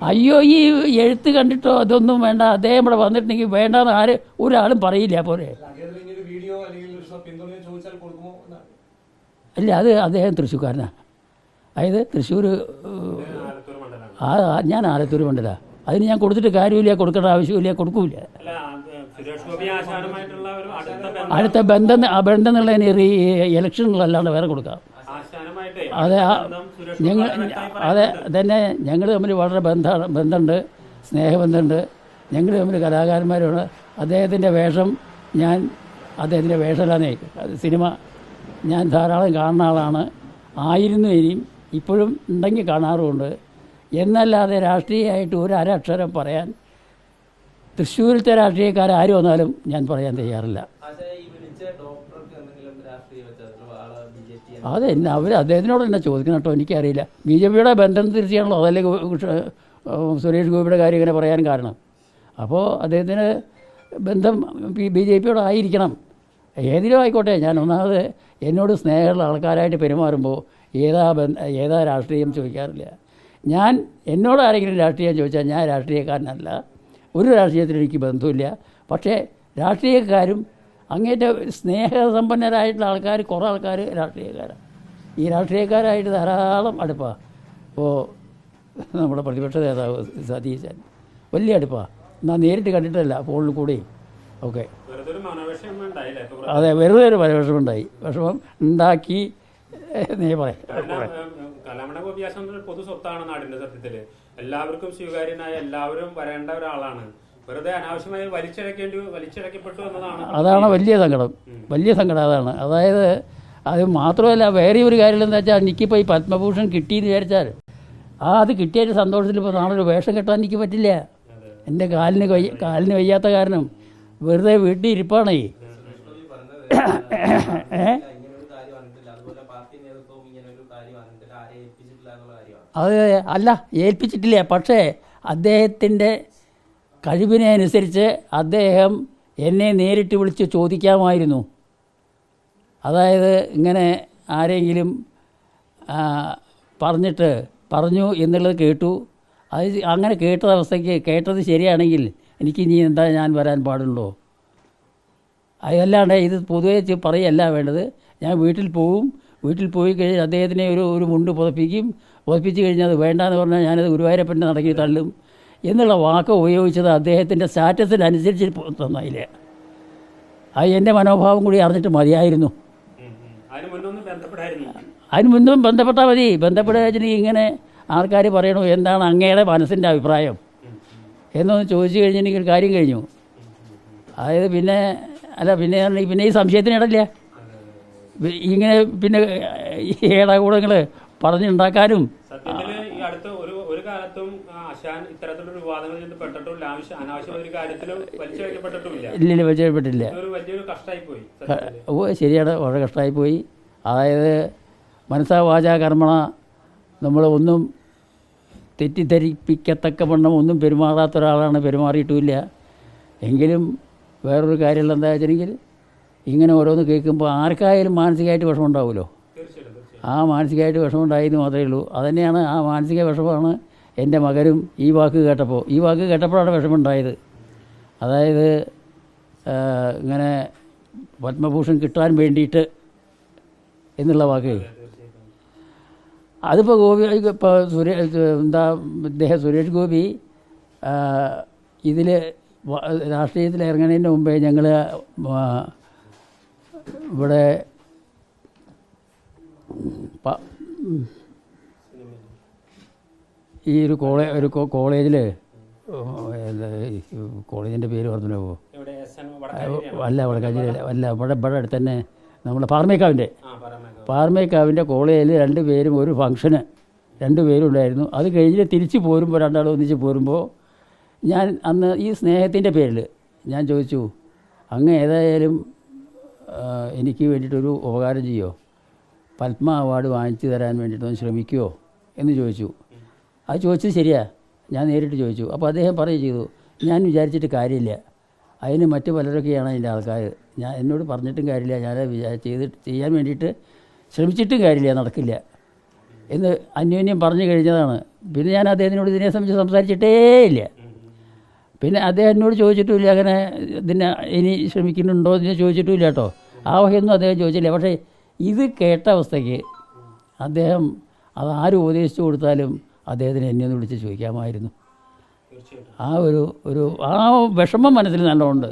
അയ്യോ, ഈ എഴുത്ത് കണ്ടിട്ടോ അതൊന്നും വേണ്ട. അദ്ദേഹം ഇവിടെ വന്നിട്ടുണ്ടെങ്കിൽ വേണ്ടെന്ന് ഒരാളും പറയില്ല. പോലെ അല്ല, അത് അദ്ദേഹം തൃശ്ശൂർക്കാരനാണ്. അതായത് തൃശ്ശൂർ, ഞാൻ ആലത്തൂർ മണ്ഡല. അതിന് ഞാൻ കൊടുത്തിട്ട് കാര്യമില്ല, കൊടുക്കേണ്ട ആവശ്യമില്ല, കൊടുക്കൂല. അടുത്ത ബന്ധം എന്നുള്ളതിന് ഇലക്ഷനുകളല്ലാണ്ട് വേറെ കൊടുക്കാം. അതെ, അതെ തന്നെ. ഞങ്ങൾ തമ്മിൽ വളരെ ബന്ധമുണ്ട്, സ്നേഹബന്ധമുണ്ട്. ഞങ്ങൾ തമ്മിൽ കലാകാരന്മാരാണ്. അദ്ദേഹത്തിൻ്റെ വേഷം അദ്ദേഹത്തിൻ്റെ വേഷമല്ലാന്നേ, സിനിമ ഞാൻ ധാരാളം കാണുന്ന ആളാണ്. ആയിരുന്നു, ഇനിയും ഇപ്പോഴും ഉണ്ടെങ്കിൽ കാണാറുമുണ്ട്. എന്നല്ലാതെ രാഷ്ട്രീയമായിട്ട് ഒരു അക്ഷരം പറയാൻ തൃശ്ശൂരിലത്തെ രാഷ്ട്രീയക്കാരും വന്നാലും ഞാൻ പറയാൻ തയ്യാറില്ല. അതെന്നെ അദ്ദേഹത്തിനോട് തന്നെ ചോദിക്കണം കേട്ടോ, എനിക്കറിയില്ല. ബി ജെ പിയുടെ ബന്ധം തിരിച്ചാണല്ലോ, അതല്ലേ സുരേഷ് ഗോപിയുടെ കാര്യം ഇങ്ങനെ പറയാൻ കാരണം. അപ്പോൾ അദ്ദേഹത്തിന് ബന്ധം ബി ജെ പിയോട് ആയിരിക്കണം. ഏതിലും ആയിക്കോട്ടെ. ഞാൻ ഒന്നാമത് എന്നോട് സ്നേഹമുള്ള ആൾക്കാരായിട്ട് പെരുമാറുമ്പോൾ ഏതാ രാഷ്ട്രീയം ചോദിക്കാറില്ല. എന്നോട് ആരെങ്കിലും രാഷ്ട്രീയം ചോദിച്ചാൽ ഞാൻ രാഷ്ട്രീയക്കാരനല്ല, ഒരു രാഷ്ട്രീയത്തിലും എനിക്ക് ബന്ധമില്ല. പക്ഷേ രാഷ്ട്രീയക്കാരും അങ്ങേറ്റ സ്നേഹസമ്പന്നരായിട്ടുള്ള ആൾക്കാർ, കുറേ ആൾക്കാർ രാഷ്ട്രീയക്കാരാണ്. ഈ രാഷ്ട്രീയക്കാരായിട്ട് ധാരാളം അടുപ്പാണ്. ഇപ്പോൾ നമ്മുടെ പ്രതിപക്ഷ നേതാവ് സതീശൻ വലിയ അടുപ്പാണ്. എന്നാൽ നേരിട്ട് കണ്ടിട്ടല്ല, ഫോണിൽ കൂടെയും ഓക്കെ. അതെ, വെറുതെ ഒരു വിഷമമുണ്ടായി. വിഷമം ഉണ്ടാക്കി നീ പറയാം. പൊതു സ്വത്താണ് നാടിന്റെ. സത്യത്തിൽ എല്ലാവർക്കും സ്വീകാര്യനായ, എല്ലാവരും വരേണ്ട ഒരാളാണ്. വെറുതെ അനാവശ്യമായി വലിച്ചിഴക്കപ്പെട്ടു എന്നതാണ്. അതാണ് വലിയ സങ്കടം. അതായത് അത് മാത്രമല്ല, വേറെ ഒരു കാര്യം എന്താ വെച്ചാൽ, എനിക്കിപ്പോൾ ഈ പത്മഭൂഷൺ കിട്ടിയെന്ന് വിചാരിച്ചാൽ അത് കിട്ടിയൊരു സന്തോഷത്തിൽ ഇപ്പോൾ നാളൊരു വേഷം കെട്ടാൻ എനിക്ക് പറ്റില്ല. എൻ്റെ കാലിന് വയ്യാത്ത കാരണം വെറുതെ വീട്ടിൽ ഇരിപ്പാണേ. അത് അല്ല, ഏൽപ്പിച്ചിട്ടില്ല. പക്ഷേ അദ്ദേഹത്തിൻ്റെ കഴിവിനെ അനുസരിച്ച് അദ്ദേഹം എന്നെ നേരിട്ട് വിളിച്ച് ചോദിക്കാമായിരുന്നു. അതായത് ഇങ്ങനെ ആരെങ്കിലും പറഞ്ഞു എന്നുള്ളത് കേട്ടു. അത് അങ്ങനെ കേട്ടത് ശരിയാണെങ്കിൽ എനിക്ക് ഇനി എന്താ ഞാൻ വരാൻ പാടുള്ളൂ. അതല്ലാണ്ട് ഇത് പൊതുവെ പറയല്ല വേണ്ടത്. ഞാൻ വീട്ടിൽ പോയി കഴിഞ്ഞാൽ അദ്ദേഹത്തിനെ ഒരു മുണ്ട് പുതപ്പിച്ച് കഴിഞ്ഞാൽ അത് വേണ്ടാന്ന് പറഞ്ഞാൽ ഞാനത് ഗുരുവായൂരപ്പൻ്റെ നടക്കി തള്ളും എന്നുള്ള വാക്ക് ഉപയോഗിച്ചത് അദ്ദേഹത്തിൻ്റെ സ്റ്റാറ്റസിനനുസരിച്ച് തന്നായില്ലേ. അത് എൻ്റെ മനോഭാവം കൂടി അറിഞ്ഞിട്ട് മതിയായിരുന്നു. അതിന് മുന്നും ബന്ധപ്പെട്ടാൽ മതി. ബന്ധപ്പെടുക ഇങ്ങനെ ആൾക്കാർ പറയണു, എന്താണ് അങ്ങയുടെ മനസ്സിൻ്റെ അഭിപ്രായം എന്നൊന്ന് ചോദിച്ചു കഴിഞ്ഞിട്ടുണ്ടെങ്കിൽ കാര്യം കഴിഞ്ഞു. അതായത് പിന്നെ ഈ സംശയത്തിനിടയില്ല. ഇങ്ങനെ പിന്നെ ഏടാകൂടങ്ങൾ പറഞ്ഞുണ്ടാക്കാനും. ഒരു കാലത്തും ആശാൻ ഇത്തരത്തിലുള്ള വിവാദങ്ങളിൽ പെട്ടിട്ടില്ല, അനാവശ്യമായ ഒരു കാര്യത്തിലും വലിച്ചിഴക്കപ്പെട്ടിട്ടില്ല. ഇല്ല, വലിച്ചിഴക്കപ്പെട്ടില്ല. വലിയൊരു കഷ്ടമായിപ്പോയി. ശരിയാണ്, വളരെ കഷ്ടമായിപ്പോയി. അതായത് മനസ്സാ വാചാ കർമ്മണ നമ്മൾ ഒന്നും തെറ്റിദ്ധരിപ്പിക്കത്തക്ക വണ്ണം ഒന്നും പെരുമാറാത്ത ഒരാളാണ്, പെരുമാറിയിട്ടുമില്ല. എങ്കിലും വേറൊരു കാര്യമുള്ള എന്താ വെച്ചിട്ടുണ്ടെങ്കിൽ, ഇങ്ങനെ ഓരോന്ന് കേൾക്കുമ്പോൾ ആർക്കായാലും മാനസികമായിട്ട് വിഷമം ഉണ്ടാവുമല്ലോ. ആ മാനസികമായിട്ട് വിഷമം ഉണ്ടായെന്ന് മാത്രമേ ഉള്ളൂ. അതുതന്നെയാണ്, ആ മാനസിക വിഷമമാണ് എൻ്റെ മകനും ഈ വാക്ക് കേട്ടപ്പോഴാണ് വിഷമം ഉണ്ടായത്. അതായത് ഇങ്ങനെ പത്മഭൂഷൺ കിട്ടാൻ വേണ്ടിയിട്ട് എന്നുള്ള വാക്ക്. അതിപ്പോൾ സുരേഷ് ഗോപി ഇതിൽ രാഷ്ട്രീയത്തിൽ ഇറങ്ങുന്നതിന് മുമ്പേ ഞങ്ങൾ ഇവിടെ ഈ ഒരു കോളേജിൽ കോളേജിൻ്റെ പേര് പറഞ്ഞു പോകുമോ? അല്ല, ഇവിടെ അടുത്ത് തന്നെ നമ്മുടെ പാർമേക്കാവിൻ്റെ കോളേജിൽ ഒരു ഫംഗ്ഷന് രണ്ടുപേരും ഉണ്ടായിരുന്നു. അത് കഴിഞ്ഞ് തിരിച്ച് പോരുമ്പോൾ രണ്ടാളും ഒന്നിച്ച് പോരുമ്പോൾ ഞാൻ അന്ന് ഈ സ്നേഹത്തിൻ്റെ പേരിൽ ഞാൻ ചോദിച്ചു, അങ്ങ് ഏതായാലും എനിക്ക് വേണ്ടിയിട്ടൊരു ഉപകാരം ചെയ്യുമോ, പത്മ അവാർഡ് വാങ്ങിച്ചു തരാൻ വേണ്ടിയിട്ടൊന്ന് ശ്രമിക്കുമോ എന്ന് ചോദിച്ചു. അത് ചോദിച്ചത് ശരിയാ, ഞാൻ നേരിട്ട് ചോദിച്ചു. അപ്പോൾ അദ്ദേഹം പറയുകയും ചെയ്തു, ഞാൻ വിചാരിച്ചിട്ട് കാര്യമില്ല, അതിന് മറ്റു പലരൊക്കെയാണ് അതിൻ്റെ ആൾക്കാർ, എന്നോട് പറഞ്ഞിട്ടും കാര്യമില്ല, ഞാൻ ചെയ്യാൻ വേണ്ടിയിട്ട് ശ്രമിച്ചിട്ടും കാര്യമില്ല, നടക്കില്ല. എന്ന് അന്യോന്യം പറഞ്ഞു കഴിഞ്ഞതാണ്. പിന്നെ ഞാൻ അദ്ദേഹത്തിനോട് ഇതിനെ സംബന്ധിച്ച് സംസാരിച്ചിട്ടേ ഇല്ല. പിന്നെ അദ്ദേഹം എന്നോട് ചോദിച്ചിട്ടുമില്ല അങ്ങനെ ഇതിനെ ഇനി ശ്രമിക്കുന്നുണ്ടോ എന്ന് ചോദിച്ചിട്ടുമില്ല കേട്ടോ. ആ വകയൊന്നും അദ്ദേഹം ചോദിച്ചില്ല. പക്ഷേ ഇത് കേട്ട അവസ്ഥയ്ക്ക് അദ്ദേഹം അതാരും ഉപദേശിച്ചു കൊടുത്താലും അദ്ദേഹത്തിന് എന്നെ ഒന്ന് വിളിച്ച് ചോദിക്കാമായിരുന്നു. ആ ഒരു വിഷമം മനസ്സിൽ നല്ലോണം ഉണ്ട്.